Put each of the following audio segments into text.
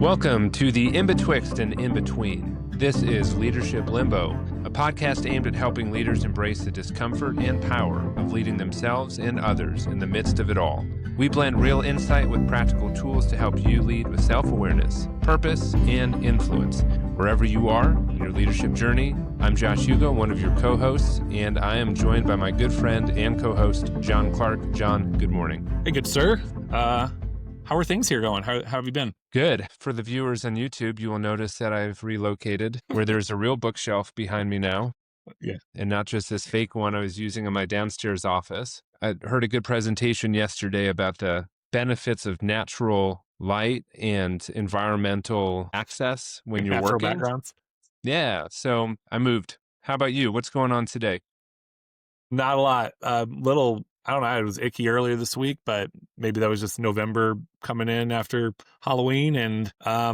Welcome to the In-Betwixt and In-Between. This is Leadership Limbo, a podcast aimed at helping leaders embrace the discomfort and power of leading themselves and others in the midst of it all. We blend real insight with practical tools to help you lead with self-awareness, purpose, and influence. Wherever you are in your leadership journey, I'm Josh Hugo, one of your co-hosts, and I am joined by my good friend and co-host, John Clark. John, good morning. Hey, good sir. How are things here going? How have you been? Good. For the viewers on YouTube, you will notice that I've relocated where there's a real bookshelf behind me now. Yeah. And not just this fake one I was using in my downstairs office. I heard a good presentation yesterday about the benefits of natural light and environmental access when you're Natural working. backgrounds? Yeah. So I moved. How about you? What's going on today? Not a lot. I don't know, it was icky earlier this week, but maybe that was just November coming in after Halloween. And I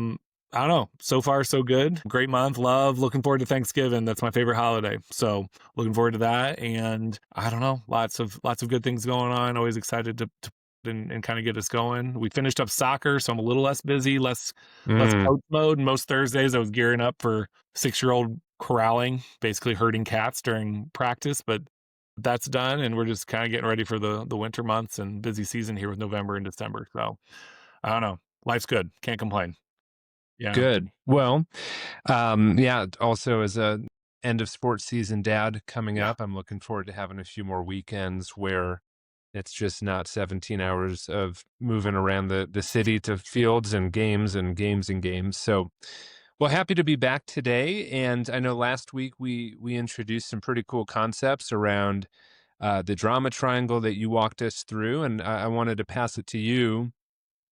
don't know. So far, so good. Great month. Looking forward to Thanksgiving. That's my favorite holiday. So looking forward to that. And I don't know, lots of good things going on. Always excited to and kind of get us going. We finished up soccer, so I'm a little less busy, less coach mode. Most Thursdays I was gearing up for 6-year-old corralling, basically herding cats during practice, but that's done, and we're just kind of getting ready for the winter months and busy season here with November and December. So I don't know. Life's good. Can't complain. Yeah. Good. Well, yeah, also as a end of sports season dad coming up, I'm looking forward to having a few more weekends where it's just not 17 hours of moving around the city to fields and games and games and games. So, well, happy to be back today. And I know last week we introduced some pretty cool concepts around the drama triangle that you walked us through. And I wanted to pass it to you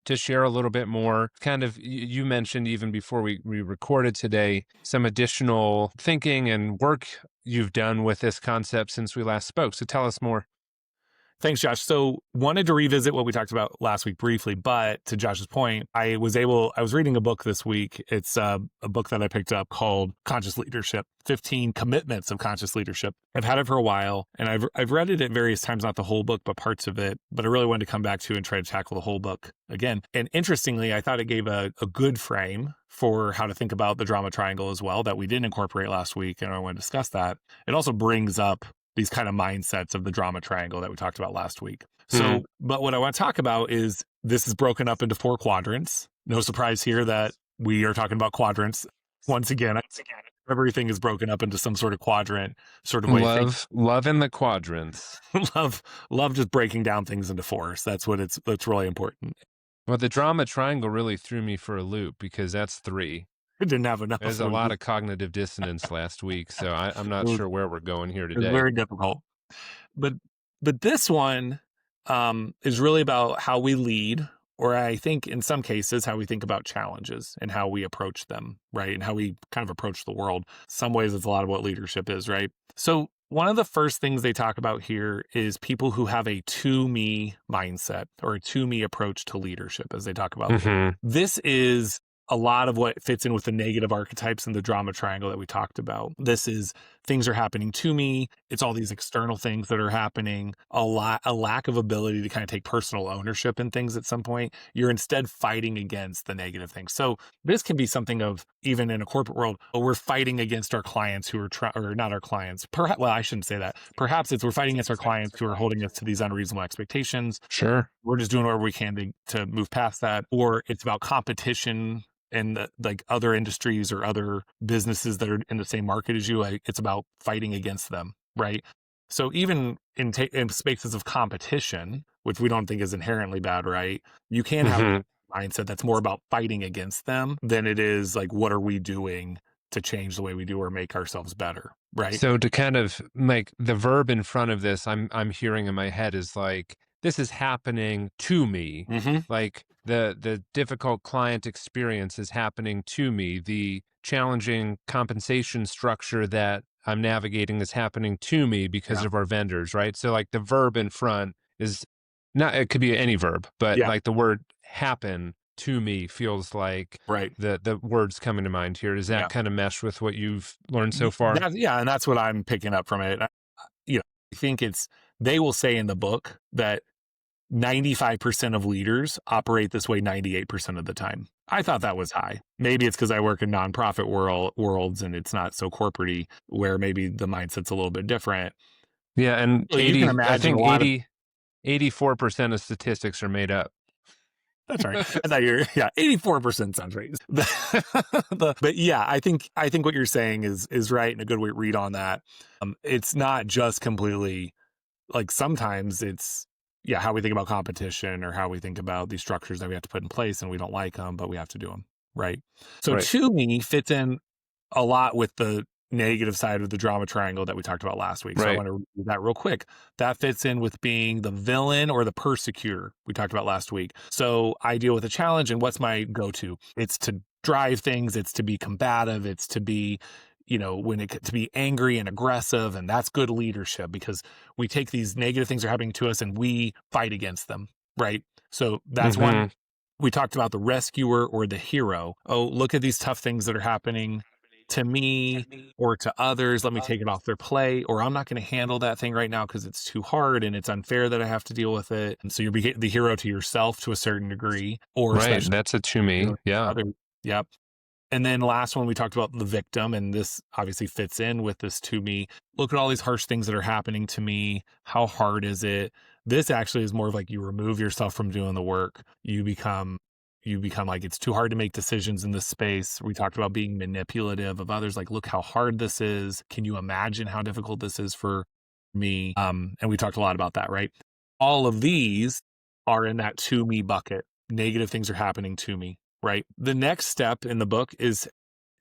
to share a little bit more. Kind of, you mentioned even before we recorded today, some additional thinking and work you've done with this concept since we last spoke. So tell us more. Thanks, Josh. So wanted to revisit what we talked about last week briefly, but to Josh's point, I was reading a book this week. It's a book that I picked up called Conscious Leadership, 15 Commitments of Conscious Leadership. I've had it for a while, and I've read it at various times, not the whole book, but parts of it. But I really wanted to come back to and try to tackle the whole book again. And interestingly, I thought it gave a good frame for how to think about the drama triangle as well that we didn't incorporate last week, and I want to discuss that. It also brings up these kind of mindsets of the drama triangle that we talked about last week. So, but what I want to talk about is this is broken up into 4 quadrants. No surprise here that we are talking about quadrants. Once again, everything is broken up into some sort of quadrant sort of way. Love in the quadrants. love just breaking down things into 4s. That's really important. Well, the drama triangle really threw me for a loop because that's 3. It didn't have enough. There's a lot of cognitive dissonance last week, so I'm not sure where we're going here today. It's very difficult. But this one is really about how we lead, or I think in some cases, how we think about challenges and how we approach them, right? And how we kind of approach the world. Some ways it's a lot of what leadership is, right? So one of the first things they talk about here is people who have a to-me mindset or a to-me approach to leadership, as they talk about. This is a lot of what fits in with the negative archetypes in the drama triangle that we talked about. This is things are happening to me. It's all these external things that are happening, a lack of ability to kind of take personal ownership in things at some point. You're instead fighting against the negative things. So this can be something of, even in a corporate world, we're fighting against our clients who are, or not our clients. Well, I shouldn't say that. Perhaps it's we're fighting against our clients who are holding us to these unreasonable expectations. Sure. We're just doing whatever we can to move past that. Or it's about competition and like other industries or other businesses that are in the same market as you, it's about fighting against them, right? So even in spaces of competition, which we don't think is inherently bad, right? You can have a mindset that's more about fighting against them than it is like, what are we doing to change the way we do or make ourselves better, right? So to kind of like the verb in front of this, I'm hearing in my head is like, this is happening to me. Like the difficult client experience is happening to me. The challenging compensation structure that I'm navigating is happening to me because of our vendors, right? So like the verb in front is not, it could be any verb, but like the word happen to me feels like the words coming to mind here. Does that kind of mesh with what you've learned so far? And that's what I'm picking up from it. I think they will say in the book that 95% of leaders operate this way 98% of the time. I thought that was high. Maybe it's because I work in nonprofit worlds and it's not so corporate-y, where maybe the mindset's a little bit different. Yeah, and So you can I imagine a think lot of 84% of statistics are made up. that's right. I thought you're 84% sounds right. But yeah, I think what you're saying is right and a good way to read on that. It's not just completely like sometimes it's how we think about competition or how we think about these structures that we have to put in place and we don't like them, but we have to do them. Right. So Right. to me fits in a lot with the negative side of the drama triangle that we talked about last week. So I Right. want to read that real quick. That fits in with being the villain or the persecutor we talked about last week. So I deal with a challenge and what's my go-to? It's to drive things, it's to be combative, it's to be to be angry and aggressive, and that's good leadership because we take these negative things that are happening to us and we fight against them, right? So that's one. Mhm. We talked about the rescuer or the hero. Oh, look at these tough things that are happening to me or to others. Let me take it off their plate, or I'm not going to handle that thing right now because it's too hard and it's unfair that I have to deal with it. And so you're the hero to yourself to a certain degree, or Right, especially that's a to me, yeah. others. Yep. And then last one, we talked about the victim, and this obviously fits in with this to me. Look at all these harsh things that are happening to me. How hard is it? This actually is more of like you remove yourself from doing the work. You become like it's too hard to make decisions in this space. We talked about being manipulative of others. Like, look how hard this is. Can you imagine how difficult this is for me? And we talked a lot about that, right? All of these are in that to me bucket. Negative things are happening to me. Right. The next step in the book is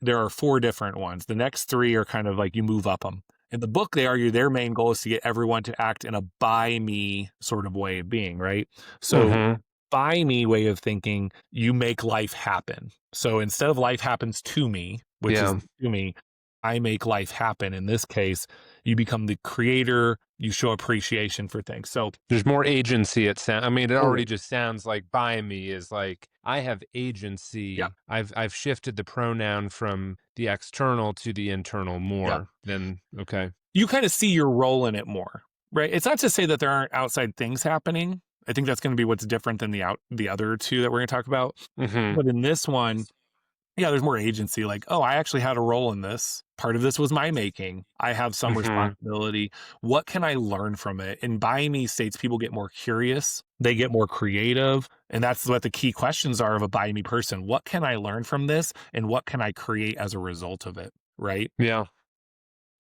there are 4 different ones. The next 3 are kind of like you move up them. In the book, they argue their main goal is to get everyone to act in a by me sort of way of being, right? So Mhm. by me way of thinking, you make life happen. So instead of life happens to me, which is Yeah. to me, I make life happen. In this case, you become the creator, you show appreciation for things. So There's more agency, I mean, it already totally. just sounds like by me is like, I have Yeah. agency. I've shifted the pronoun from the external to the internal Yeah. more than okay. You kind of see your role in it more, right? It's not to say that there aren't outside things happening. I think that's going to be what's different than the other 2 that we're going to talk about. Mhm. But in this one, there's more agency. Like, oh, I actually had a role in this. Part of this was my making. I have some Mhm. responsibility. What can I learn from it? And by me states people get more curious, they get more creative. And that's what the key questions are of a by me person. What can I learn from this? And what can I create as a result of it? Right. Yeah.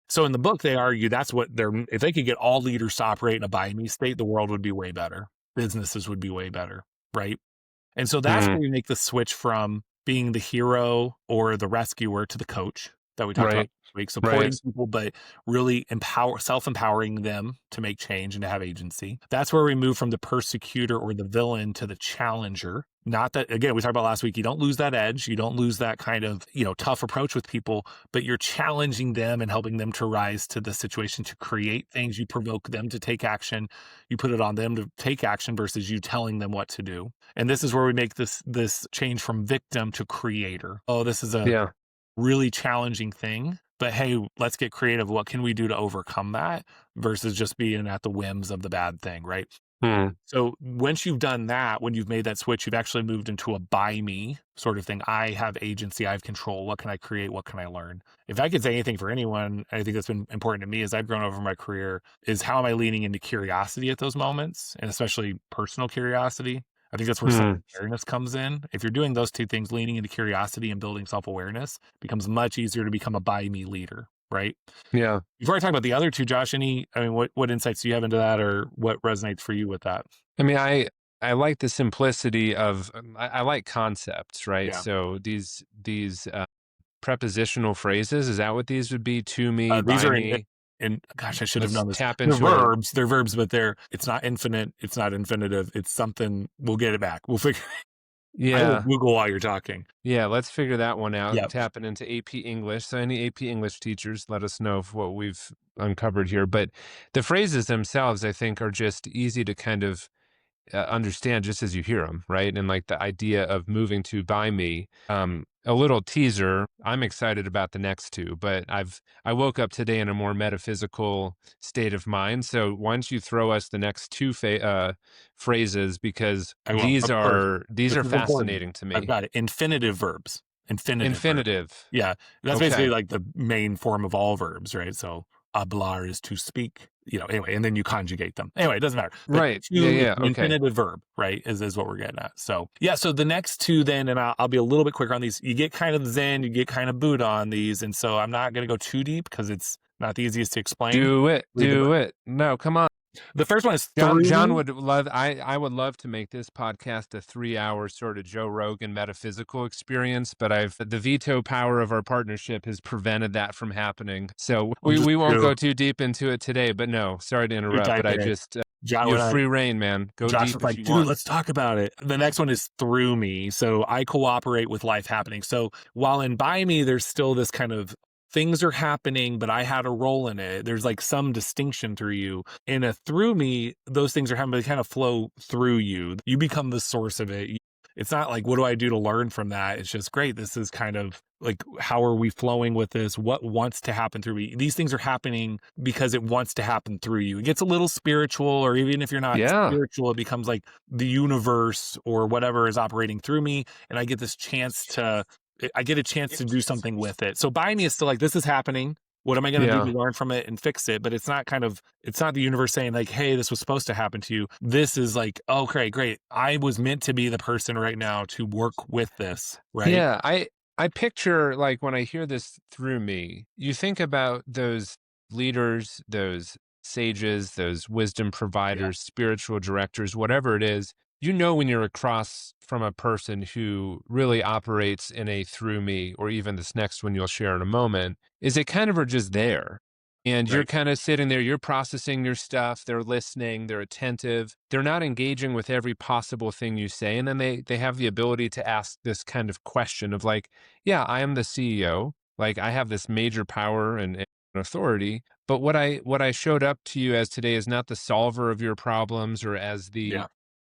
So in the book, they argue that's what if they could get all leaders to operate in a by me state, the world would be way better. Businesses would be way better. Right. And so that's where Mhm. we make the switch from being the hero or the rescuer to the coach that we talked about Right. this week, Right. supporting people, but really self-empowering them to make change and to have agency. That's where we move from the persecutor or the villain to the challenger. Not that, again, we talked about last week, you don't lose that edge. You don't lose that kind of, tough approach with people, but you're challenging them and helping them to rise to the situation to create things. You provoke them to take action. You put it on them to take action versus you telling them what to do. And this is where we make this change from victim to creator. Oh, this is a Yeah. really challenging thing, but hey, let's get creative. What can we do to overcome that versus just being at the whims of the bad thing, right? Mm. So once you've done that, when you've made that switch, you've actually moved into a by me sort of thing. I have agency, I have control. What can I create? What can I learn? If I could say anything for anyone, I think that's been important to me as I've grown over my career is how am I leaning into curiosity at those moments and especially personal curiosity. I think that's where Mm. self-awareness comes in. If you're doing those 2 things, leaning into curiosity and building self-awareness becomes much easier to become a by me leader, right? Yeah. Before I talk about the other 2, Josh, what insights do you have into that or what resonates for you with that? I mean, I like the simplicity of I like concepts, right? Yeah. So these prepositional phrases, is that what these would be? To me, These by are me. gosh, I should have Let's known this. tap They're into a verbs. They're verbs, but it's not infinite. It's not infinitive. It's something. We'll get it back. We'll figure. I will yeah. Google while you're talking. Yeah, let's figure that one out. Yep. Tapping into AP English. So any AP English teachers, let us know of what we've uncovered here. But the phrases themselves, I think, are just easy to kind of understand just as you hear them, right? And like the idea of moving to by me, a little teaser. I'm excited about the next two, but I woke up today in a more metaphysical state of mind. So why don't you throw us the next two phrases, because I will. Of course. these This are is important. fascinating to I've me. got it. Infinitive verbs. Infinitive verbs. Infinitive. Yeah. That's basically Okay. like the main form of all verbs, right? So hablar is to speak, anyway, and then you conjugate them. Anyway, it doesn't matter. But Right. Yeah. to, it's Yeah. an Okay. infinitive verb, right? Is what we're getting at. So yeah, so the next two then, and I'll be a little bit quicker on these. You get kind of Zen, you get kind of Buddha on these. And so I'm not going to go too deep because it's not the easiest to explain. Do it. Read the Do book. it. No, come on. The first one is John through John me. would love I would love to make this podcast a 3-hour sort of Joe Rogan metaphysical experience, but I've the veto power of our partnership has prevented that from happening. So I'll just we won't do go too deep into it today, but no, sorry to two interrupt, but type I A. just John, you when have I free reign, man. Go Josh deep was if like, you dude, want. let's talk about it. The next one is through me. So I cooperate with life happening. So while in by me, there's still this kind of things are happening, but I had a role in it. There's like some distinction through you. In a through me, those things are happening, but they kind of flow through you. You become the source of it. It's not like, what do I do to learn from that? It's just great. This is kind of like, how are we flowing with this? What wants to happen through me? These things are happening because it wants to happen through you. It gets a little spiritual, or even if you're not Yeah. spiritual, it becomes like the universe or whatever is operating through me. And I get a chance to do something with it. So by me is still like, this is happening. What am I going to do to Yeah. learn from it and fix it? But it's not the universe saying like, hey, this was supposed to happen to you. This is like, okay, great. I was meant to be the person right now to work with this, right? Yeah, I picture, like, when I hear this through me, you think about those leaders, those sages, those wisdom Yeah, providers, spiritual directors, whatever it is. You know when you're across from a person who really operates in a through me, or even this next one you'll share in a moment, is they kind of are just there. And you're right. kind of sitting there, you're processing your stuff, they're listening, they're attentive. They're not engaging with every possible thing you say. And then they have the ability to ask this kind of question of like, yeah, I am the CEO. Like I have this major power and authority. But what I showed up to you as today is not the solver of your problems, or as the Yeah,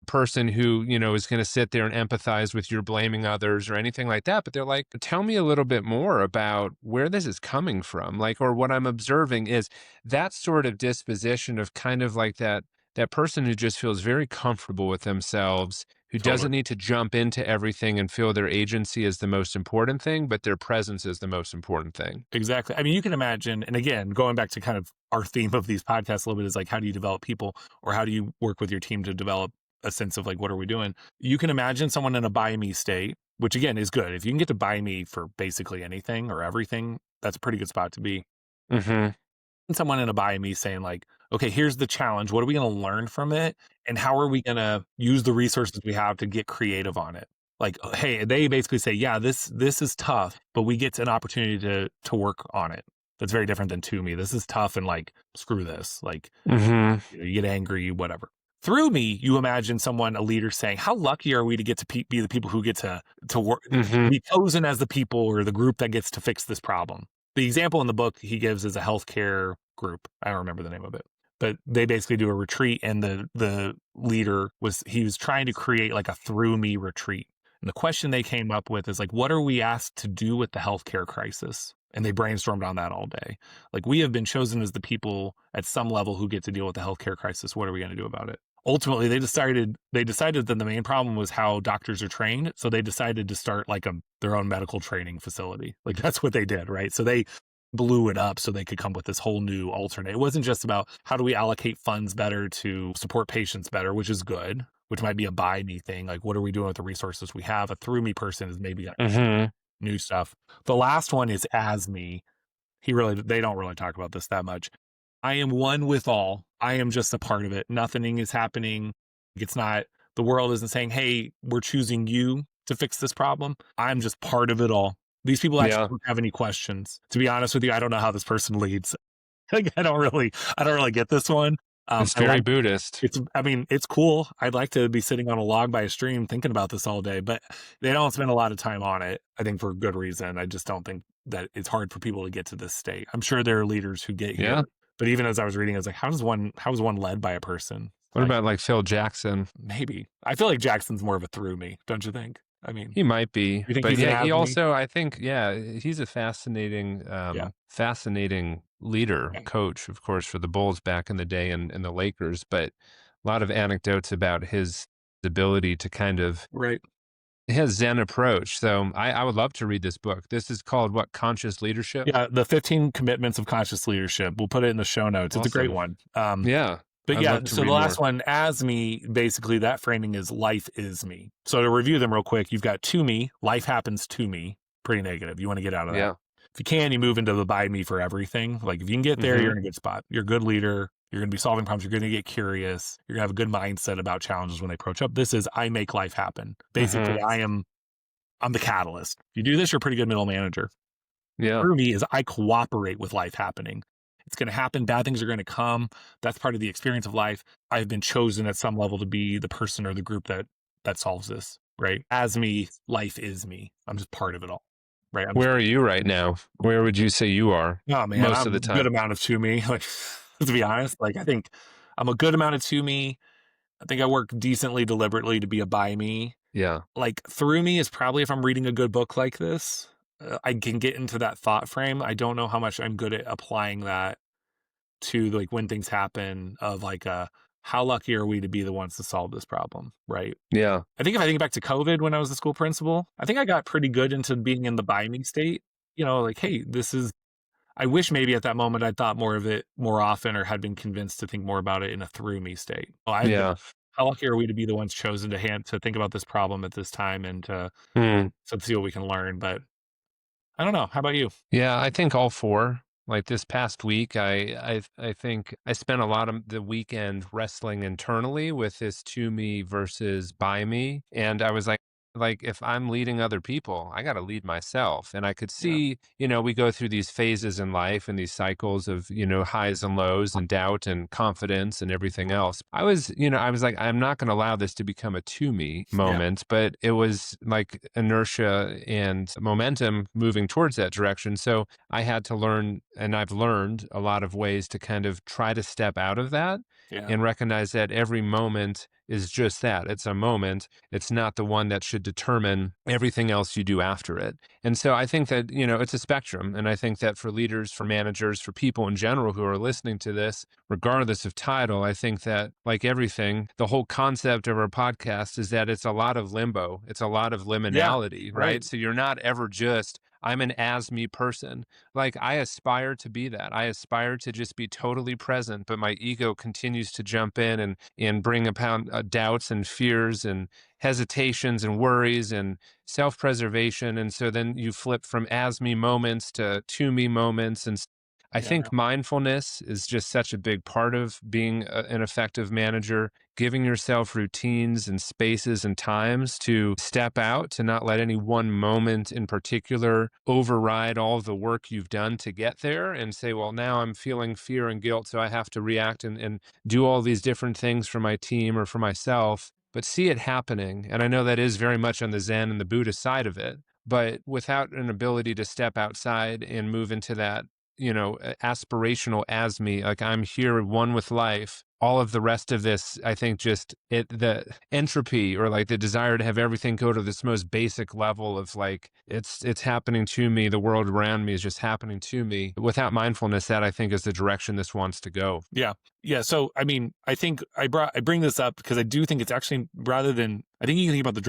person who, is going to sit there and empathize with your blaming others or anything like that. But they're like, tell me a little bit more about where this is coming from. Like, or what I'm observing is that sort of disposition of kind of like that person who just feels very comfortable with themselves, who totally. doesn't need to jump into everything and feel their agency is the most important thing, but their presence is the most important thing. Exactly. I mean, you can imagine, and again, going back to kind of our theme of these podcasts a little bit is like, how do you develop people, or how do you work with your team to develop a sense of like, what are we doing? You can imagine someone in a buy me state, which again is good. If you can get to buy me for basically anything or everything, that's a pretty good spot to be. Hmm. And someone in a buy me saying like, okay, here's the challenge. What are we going to learn from it? And how are we going to use the resources we have to get creative on it? Like, hey, they basically say, yeah, this is tough, but we get an opportunity to work on it. That's very different than to me. This is tough, and like, screw this. Like, Hmm. you get angry, whatever. Through me, you imagine someone, a leader, saying, how lucky are we to get to be the people who get to work, Hmm. be chosen as the people or the group that gets to fix this problem. The example in the book he gives is a healthcare group. I don't remember the name of it, but they basically do a retreat, and the leader he was trying to create like a through me retreat. And the question they came up with is like, what are we asked to do with the healthcare crisis? And they brainstormed on that all day. Like, we have been chosen as the people at some level who get to deal with the healthcare crisis. What are we going to do about it? Ultimately, they decided that the main problem was how doctors are trained. So they decided to start like their own medical training facility. Like, that's what they did, right? So they blew it up so they could come with this whole new alternate. It wasn't just about how do we allocate funds better to support patients better, which is good, which might be a buy me thing. Like, what are we doing with the resources we have? A through me person is maybe Hmm. new stuff. The last one is as me. They don't really talk about this that much. I am one with all. I am just a part of it. Nothing is happening. It's not, the world isn't saying, hey, we're choosing you to fix this problem. I'm just part of it all. These people actually Yeah. don't have any questions. To be honest with you, I don't know how this person leads. Like, I don't really get this one. It's I very like Buddhist. I mean, it's cool. I'd like to be sitting on a log by a stream thinking about this all day, but they don't spend a lot of time on it. I think for good reason. I just don't think that it's hard for people to get to this state. I'm sure there are leaders who get here, Yeah. but even as I was reading, I was like, how is one led by a person? What Like about like Phil Jackson? maybe. I feel like Jackson's more of a through me, don't you think? I mean, He might be, you think but he's an yeah, he as me? also, I think, yeah, he's a fascinating, Yeah. fascinating leader, Yeah. coach, of course, for the Bulls back in the day and the Lakers, but a lot of anecdotes about his ability to kind of Right. his Zen approach. So I would love to read this book. This is called what? Conscious Leadership? Yeah, the 15 commitments of conscious leadership. We'll put it in the show notes. It's a great Awesome. one. Yeah, But I'd yeah, love to so the read last more. one, as me, basically that framing is life is me. So to review them real quick, you've got to me, life happens to me, pretty negative. You want to get out of that. Yeah. If you can, you move into the by me for everything. Like if you can get there, Hmm. you're in a good spot. You're a good leader. You're going to be solving problems. You're going to get curious. You're going to have a good mindset about challenges when they approach up. This is I make life happen. Basically, Hmm. I'm the catalyst. If you do this, you're a pretty good middle manager. Yeah. For me is I cooperate with life happening. It's going to happen. Bad things are going to come. That's part of the experience of life. I've been chosen at some level to be the person or the group that solves this, right? As me, life is me. I'm just part of it all, right? I'm just, Where are you right now? Where would you say you are oh man, most of I'm the a good time? amount of to me. Like, to be honest, like I think I'm a good amount of to me. I think I work decently deliberately to be a by me. Yeah. Like through me is probably if I'm reading a good book like this, I can get into that thought frame. I don't know how much I'm good at applying that to like when things happen of like how lucky are we to be the ones to solve this problem, right? Yeah. I think if I think back to COVID when I was a school principal, I think I got pretty good into being in the by me state. You know, like, hey, this is I wish maybe at that moment I'd thought more of it more often or had been convinced to think more about it in a through me state. Well, I've been Yeah. how lucky are we to be the ones chosen to think about this problem at this time and to Hmm. see what we can learn. But I don't know. How about you? Yeah, I think all four. Like this past week, I think I spent a lot of the weekend wrestling internally with this to me versus by me, and I was like if I'm leading other people, I got to lead myself. And I could Yeah. see, we go through these phases in life and these cycles of, highs and lows and doubt and confidence and everything else. I was like, I'm not going to allow this to become a to me Yeah. moment, but it was like inertia and momentum moving towards that direction. So I had to learn, and I've learned a lot of ways to kind of try to step out of that Yeah. and recognize that every moment is just that. It's a moment. It's not the one that should determine everything else you do after it. And so I think that, it's a spectrum. And I think that for leaders, for managers, for people in general who are listening to this, regardless of title, I think that, like everything, the whole concept of our podcast is that it's a lot of limbo. It's a lot of Yeah. liminality, Right. right? So you're not ever just, I'm an as me person. Like I aspire to be that. I aspire to just be totally present, but my ego continues to jump in and bring upon doubts and fears and hesitations and worries and self-preservation. And so then you flip from as me moments to me moments. And I Yeah. think mindfulness is just such a big part of being an effective manager, giving yourself routines and spaces and times to step out, to not let any one moment in particular override all of the work you've done to get there and say, well, now I'm feeling fear and guilt, so I have to react and do all these different things for my team or for myself, but see it happening. And I know that is very much on the Zen and the Buddhist side of it, but without an ability to step outside and move into that, aspirational as me, like I'm here one with life. All of the rest of this, I think the entropy or like the desire to have everything go to this most basic level of like, it's happening to me. The world around me is just happening to me. Without mindfulness, that I think is the direction this wants to go. Yeah. Yeah. So, I mean, I think I bring this up because I do think it's actually rather than, I think you can think about the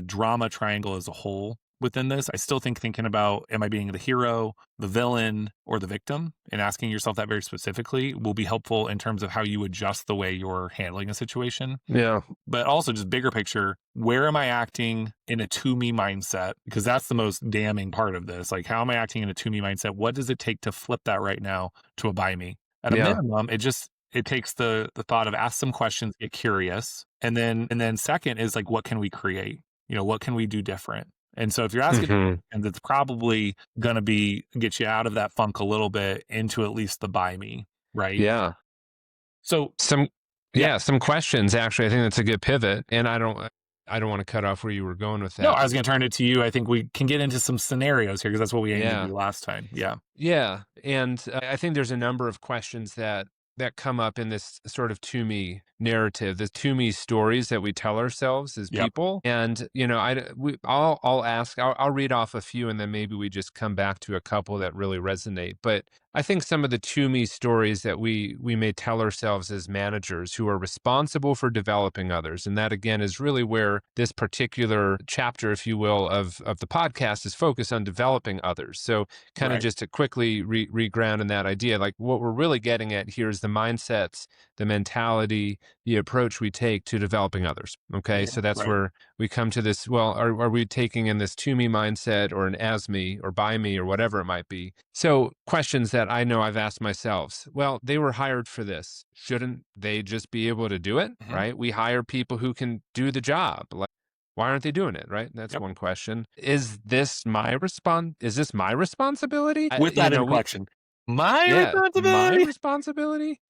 drama triangle as a whole within this. I still think thinking about, am I being the hero, the villain, or the victim, and asking yourself that very specifically will be helpful in terms of how you adjust the way you're handling a situation. Yeah. But also just bigger picture, where am I acting in a to me mindset? Because that's the most damning part of this. Like, how am I acting in a to me mindset? What does it take to flip that right now to a by me? At a Yeah. minimum, it takes the thought of ask some questions, get curious. And then second is like, what can we create? What can we do different? And so if you're asking, Hmm. and it's probably gonna be get you out of that funk a little bit into at least the by me, right? Yeah. So Some, yeah. yeah, some questions actually. I think that's a good pivot. And I don't want to cut off where you were going with No, that. I was going to turn it to you. I think we can get into some scenarios here because that's what we aimed to Yeah. do last time. Yeah. Yeah. And I think there's a number of questions that that come up in this sort of to me narrative, the to me stories that we tell ourselves as Yep. people. And, I'll ask, I'll read off a few and then maybe we just come back to a couple that really resonate. But I think some of the to me stories that we may tell ourselves as managers who are responsible for developing others. And that again is really where this particular chapter, if you will, of the podcast is focused on developing others. So kind of Right. just to quickly reground in that idea, like what we're really getting at here is the mindsets, the mentality, the approach we take to developing others. Okay. Yeah. So that's Right. where we come to this. Well, are we taking in this to me mindset or an as me or by me or whatever it might be? So questions that I know I've asked myself. Well, they were hired for this. Shouldn't they just be able to do it? Mhm. Right. We hire people who can do the job. Like, why aren't they doing it? Right. That's Yep. one question. Is this my response? Is this my responsibility? With that inflection, my Yeah, my responsibility. responsibility?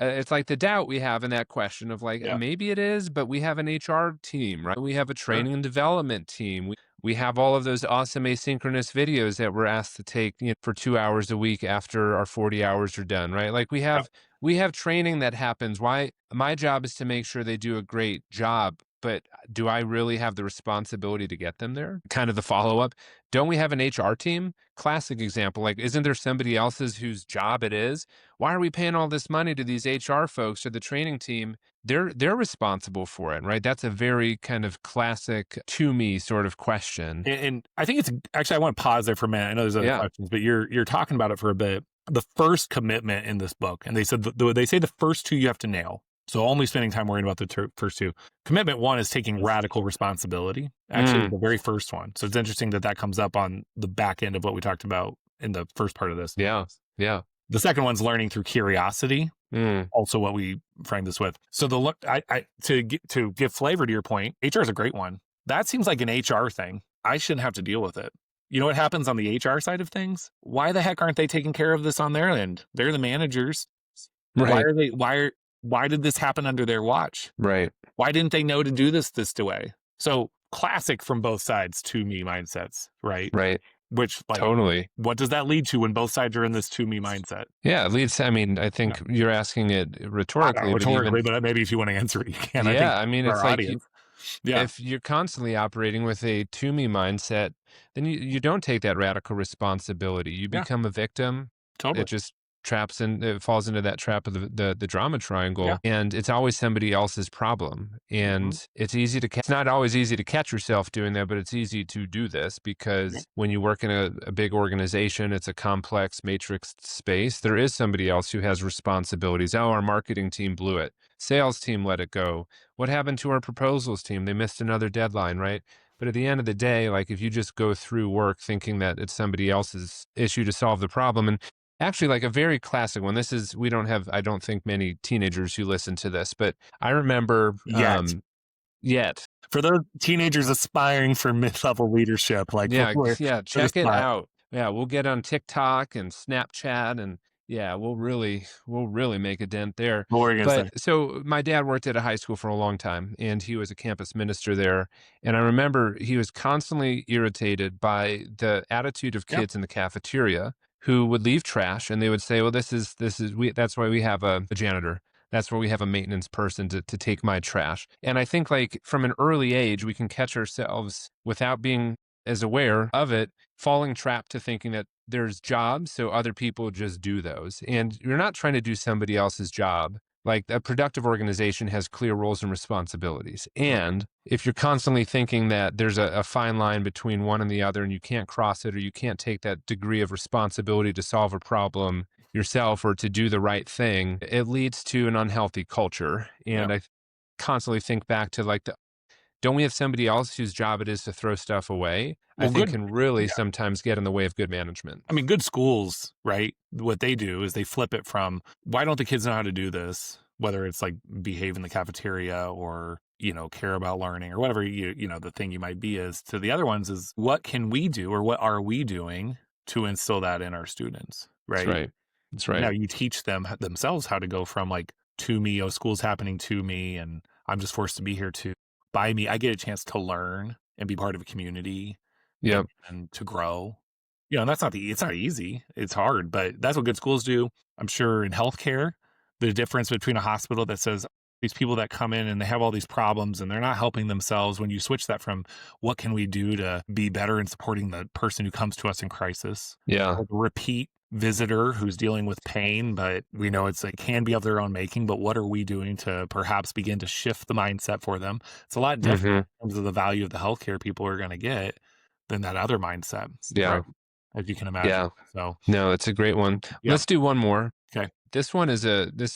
It's like the doubt we have in that question of like, Yeah. maybe it is, but we have an HR team, right? We have a Sure. training and development team. We have all of those awesome asynchronous videos that we're asked to take, for 2 hours a week after our 40 hours are done, right? Like Yep. we have training that happens. Why? My job is to make sure they do a great job, but do I really have the responsibility to get them there? Kind of the follow up. Don't we have an HR team? Classic example. Like, isn't there somebody else's whose job it is? Why are we paying all this money to these HR folks or the training team? They're responsible for it, right? That's a very kind of classic to me sort of question. And I think it's actually, I want to pause there for a minute. I know there's other Yeah. questions, but you're talking about it for a bit. The first commitment in this book, and they said they say the first two you have to nail. So only spending time worrying about the first two. Commitment one is taking radical responsibility. Actually, Mm, the very first one. So it's interesting that that comes up on the back end of what we talked about in the first part of this. yeah. Yeah. The second one's learning through curiosity. Mm, Also, what we frame this with. So the look, to give flavor to your point, HR is a great one. That seems like an HR thing. I shouldn't have to deal with it. You know what happens on the HR side of things? Why the heck aren't they taking care of this on their end? They're the managers. Why right. are they? Why did this happen under their watch? Right. Why didn't they know to do this way? So classic from both sides to me mindsets, right? Right. Which like, Totally. what does that lead to when both sides are in this to me mindset? Yeah. It leads, I mean, I Yeah. think you're asking it I don't know rhetorically, but even, rhetorically, but maybe if you want to answer it, you can. I think yeah, I mean, for it's our like audience. Yeah, if you're constantly operating with a to me mindset, then you don't take that radical responsibility. You yeah, become a victim. It totally. just it falls into that trap of the drama Yeah. triangle, and it's always somebody else's problem. Mhm. And it's not always easy to catch yourself doing that, but it's easy to do this Yep. because when you work in a big organization, it's a complex matrix space. There is somebody else who has responsibilities. Oh, our marketing team blew it. Sales team let it go. What happened to our proposals team? They missed another deadline, right? But at the end of the day, like if you just go through work thinking that it's somebody else's issue to solve the problem, and actually like a very classic one, we don't have, I don't think many teenagers who listen to this, but I remember, Yet. yet. For those teenagers aspiring for mid-level leadership, like Yeah, we're yeah, in the check it spot. out. Yeah, we'll get on TikTok and Snapchat and yeah, we'll really make a dent there. What were you gonna say? But so my dad worked at a high school for a long time and he was a campus minister there. And I remember he was constantly irritated by the attitude of Yep. kids in the cafeteria who would leave trash and they would say, well, that's why we have a janitor. That's where we have a maintenance person to take my trash. And I think like from an early age, we can catch ourselves without being as aware of it, falling trapped to thinking that there's jobs, so other people just do those. And you're not trying to do somebody else's job. Like a productive organization has clear roles and responsibilities. And if you're constantly thinking that there's a fine line between one and the other and you can't cross it or you can't take that degree of responsibility to solve a problem yourself or to do the right thing, it leads to an unhealthy culture. Yeah. And I constantly think back to like don't we have somebody else whose job it is to throw stuff away? I Well, think good. can really Yeah. sometimes get in the way of good management. I mean, good schools, right? What they do is they flip it from why don't the kids know how to do this? Whether it's like behave in the cafeteria or, care about learning or whatever the thing you might be is to the other ones is what can we do or what are we doing to instill that in our students, That's right? right. That's Now right. you teach them themselves how to go from like to me, oh, school's happening to me, and I'm just forced to be here to by me. I get a chance to learn and be part of a community Yep. and to grow. And that's it's not easy. It's hard, but that's what good schools do. I'm sure in healthcare, the difference between a hospital that says these people that come in and they have all these problems and they're not helping themselves, when you switch that from what can we do to be better in supporting the person who comes to us in crisis, Yeah. or the repeat visitor who's dealing with pain, but we know it's like can be of their own making, but what are we doing to perhaps begin to shift the mindset for them? It's a lot different Hmm. in terms of the value of the healthcare people are going to get than that other mindset, right? Yeah. As you can imagine. Yeah. So, No, it's a great one. yeah. Let's do one more. Okay. This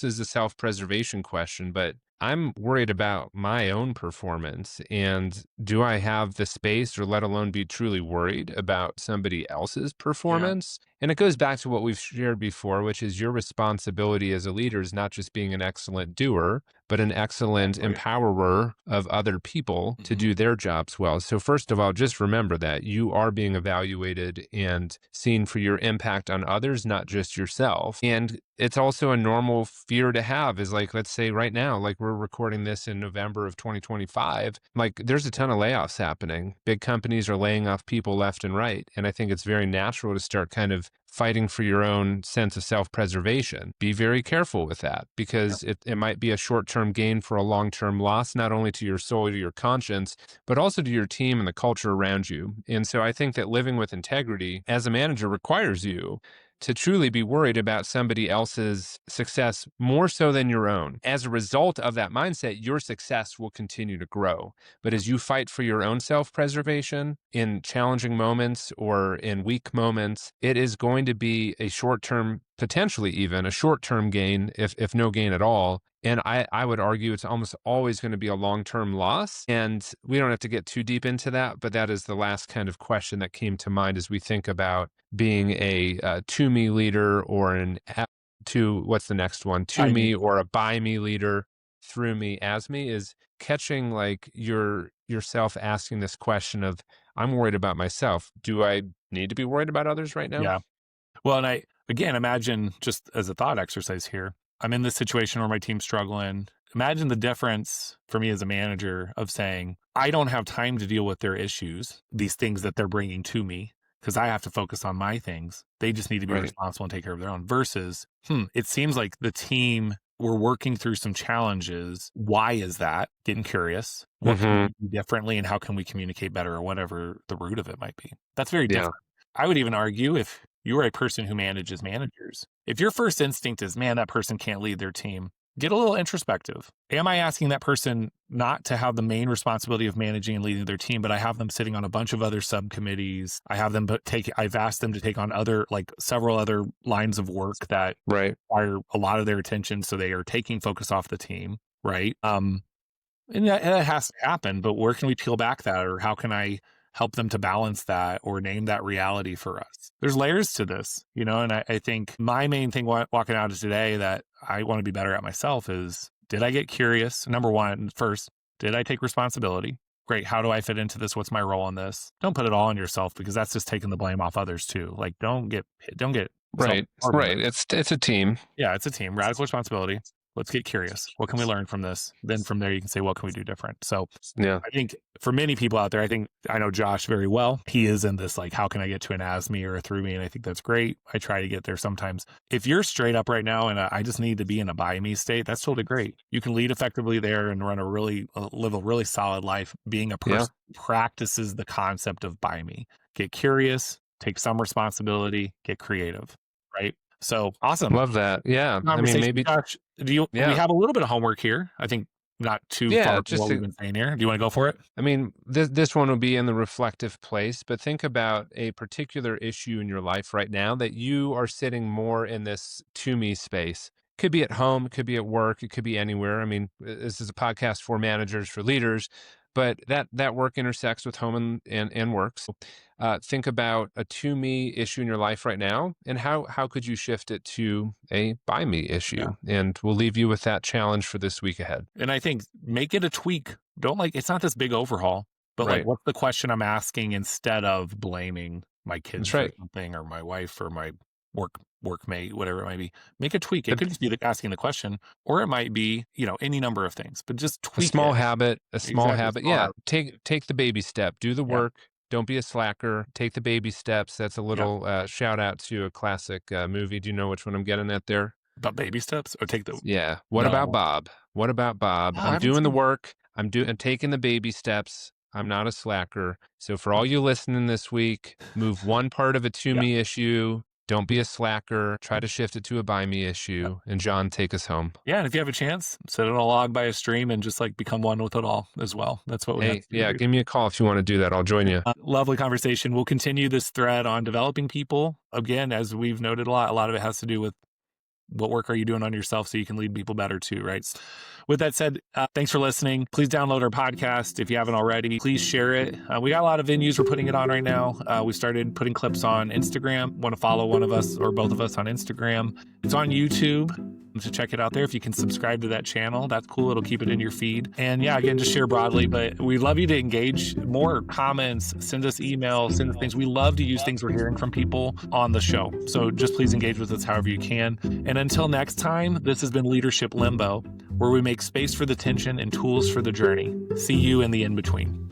is a self-preservation question, but I'm worried about my own performance. And do I have the space, or let alone be truly worried about somebody else's Yeah. performance? And it goes back to what we've shared before, which is your responsibility as a leader is not just being an excellent doer, but an excellent Exactly. empowerer of other people to Mhm. do their jobs well. So first of all, just remember that you are being evaluated and seen for your impact on others, not just yourself. And it's also a normal fear to have, is like, let's say right now, like we're recording this in November of 2025, like there's a ton of layoffs happening. Big companies are laying off people left and right. And I think it's very natural to start kind of fighting for your own sense of self-preservation. Be very careful with that, Yep. because it might be a short-term gain for a long-term loss, not only to your soul, to your conscience, but also to your team and the culture around you. And so I think that living with integrity as a manager requires you to truly be worried about somebody else's success more so than your own. As a result of that mindset, your success will continue to grow. But as you fight for your own self preservation in challenging moments or in weak moments, it is going to be a short term, potentially even a short term gain, if no gain at all. And I would argue it's almost always going to be a long term loss. And we don't have to get too deep into that, but that is the last kind of question that came to mind as we think about being a to me leader, or what's the next one? To I mean, me, or a by me leader, through me, as me, is catching like yourself asking this question of, I'm worried about myself. Do I need to be worried about others right now? yeah. Well, and I again imagine, just as a thought exercise here, I'm in this situation where my team's struggling. Imagine the difference for me as a manager of saying, I don't have time to deal with their issues, these things that they're bringing to me, because I have to focus on my things. They just need to be Right. responsible and take care of their own. Versus, it seems like the team, we're working through some challenges. Why is that? Getting curious. What can Hmm. we do differently, and how can we communicate better, or whatever the root of it might be? That's very Yeah. different. I would even argue, if you are a person who manages managers, if your first instinct is, man, that person can't lead their team, get a little introspective. Am I asking that person not to have the main responsibility of managing and leading their team, but I have them sitting on a bunch of other subcommittees? I've asked them to take on several other lines of work that Right. require a lot of their attention. So they are taking focus off the team. Right. And that has to happen, but where can we peel back that, or how can I help them to balance that, or name that reality for us? There's layers to this, and I think my main thing walking out of today that I want to be better at myself is, did I get curious? Number one, first, did I take responsibility? Great. How do I fit into this? What's my role in this? Don't put it all on yourself, because that's just taking the blame off others too. Like, don't get self Right. absorbed with it. Right. It's a team. Yeah, it's a team. Radical responsibility. Let's get curious. What can we learn from this? Then from there, you can say, what can we do different? So Yeah. I think for many people out there, I know Josh very well. He is in this, like, how can I get to an as me or a through me? And I think that's great. I try to get there sometimes. If you're straight up right now and I just need to be in a by me state, that's totally great. You can lead effectively there and live a really solid life being a Yeah. person who practices the concept of by me. Get curious, take some responsibility, get creative, right? So awesome Love that. Yeah. I mean, conversation, maybe, Josh. We yeah. have a little bit of homework here. I think not too Yeah. far from Just what we've to, been saying here. Do you want to go for it? I mean, this one will be in the reflective place, but think about a particular issue in your life right now that you are sitting more in this to me space. Could be at home, it could be at work, it could be anywhere. I mean, this is a podcast for managers, for leaders, but that work intersects with home and work. So, think about a to me issue in your life right now, and how could you shift it to a by me Yeah. issue? And we'll leave you with that challenge for this week ahead. And I think make it a tweak. Don't, like, it's not this big overhaul, but like, Right. what's the question I'm asking, instead of blaming my kids That's for right. something, or my wife, or my workmate, whatever it might be. Make a tweak. It But could just be asking the question, or it might be, any number of things, but just a tweak small it. habit, a small Exactly. habit. Small Yeah, habit. take the baby step. Do the Yeah. work. Don't be a slacker. Take the baby steps. That's a Yeah. little shout out to a classic movie. Do you know which one I'm getting at there? About baby steps or take the Yeah. What about no. Bob? What about Bob? Oh, I I'm haven't doing the seen work. I'm taking the baby steps. I'm not a slacker. So for all you listening this week, move one part of a to yeah. me issue. Don't be a slacker. Try to shift it to a by me Yeah. issue. And John, take us home. Yeah, and if you have a chance, sit on a log by a stream and just like become one with it all as well. That's what we Hey, ask you to yeah, do. give me a call if you want to do that. I'll join you. Lovely conversation. We'll continue this thread on developing people. Again, as we've noted a lot of it has to do with what work are you doing on yourself so you can lead people better too, right? With that said, thanks for listening. Please download our podcast if you haven't already. Please share it. We got a lot of venues we're putting it on right now. We started putting clips on Instagram. Want to follow one of us or both of us on Instagram. It's on YouTube. So check it out there. If you can subscribe to that channel, that's cool. It'll keep it in your feed. And yeah, again, just share broadly. But we'd love you to engage. More comments, send us emails, send us things. We love to use things we're hearing from people on the show. So just please engage with us however you can. And until next time, this has been Leadership Limbo, where we make space for the tension and tools for the journey. See you in the in-between.